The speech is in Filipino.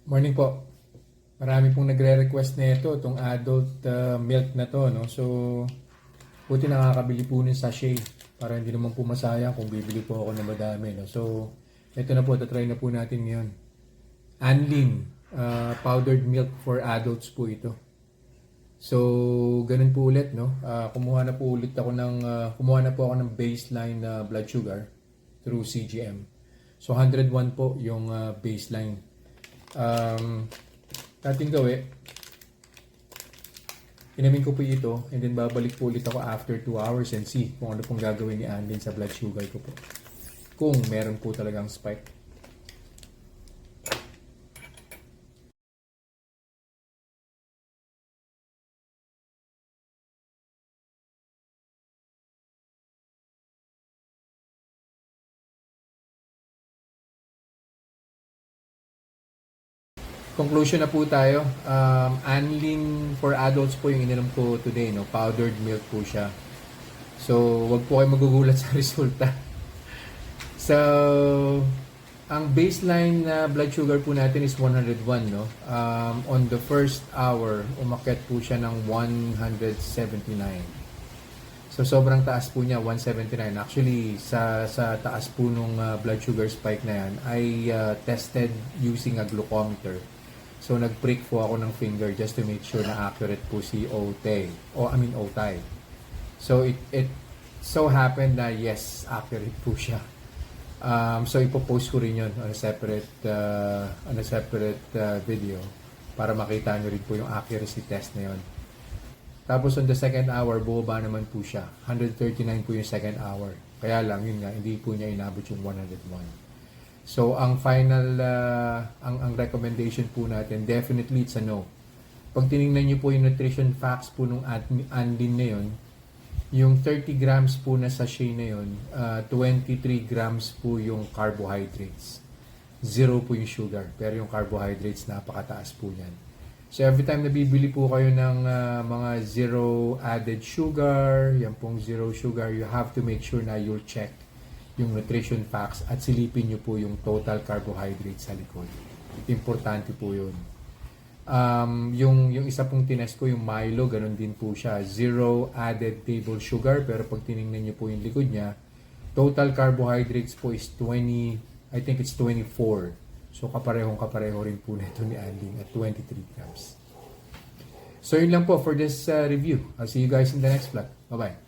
Morning po. Marami pong nagre-request na ito, itong adult milk na to, no? So, buti nakakabili po ng sachet para hindi naman po masayang kung bibili po ako ng madami, no? So, ito na po, tatry na po natin ngayon. Anlin, powdered milk for adults po ito. So, ganun po ulit, no? Kumuha na po ako ng baseline na blood sugar through CGM. So, 101 po yung baseline. Ating gawin, inamin ko po ito and then babalik po ulit ako after 2 hours and see kung ano pong gagawin ni Anlin sa blood sugar ko po. Kung meron po talagang spike. Conclusion na po tayo. Anlin for adults po yung ininom ko today, no? Powdered milk po siya. So, wag po kayo magugulat sa resulta. So, ang baseline na blood sugar po natin is 101, no? On the first hour, umakyat po siya ng 179. So, sobrang taas po niya, 179. Actually, sa taas po nung blood sugar spike na yan, I tested using a glucometer. So, nag-prick po ako ng finger just to make sure na accurate po si OTay. OTay. So, it so happened na yes, accurate po siya. So, ipopost ko rin yun on a separate video para makita nyo rin po yung accuracy test na yun. Tapos, on the second hour, bumaba naman po siya. 139 po yung second hour. Kaya lang, yun nga, hindi po niya inabot yung 101. So, ang final, ang recommendation po natin, definitely it's a no. Pag tinignan niyo po yung nutrition facts po nung Anlin na yun, yung 30 grams po na sachet na yun, 23 grams po yung carbohydrates. 0 po yung sugar, pero yung carbohydrates napakataas po yan. So, every time na bibili po kayo ng mga zero added sugar, yan pong zero sugar, you have to make sure na you'll check yung nutrition facts at silipin nyo po yung total carbohydrates sa likod. Importante po yun. Yung isa pong tinest ko, yung Milo, ganun din po siya. Zero added table sugar, pero pag tinignan nyo po yung likod niya, total carbohydrates po is 20, I think it's 24. So, kapareho rin po nito ni Anlin at 23 grams. So, yun lang po for this review. I'll see you guys in the next vlog. Bye-bye.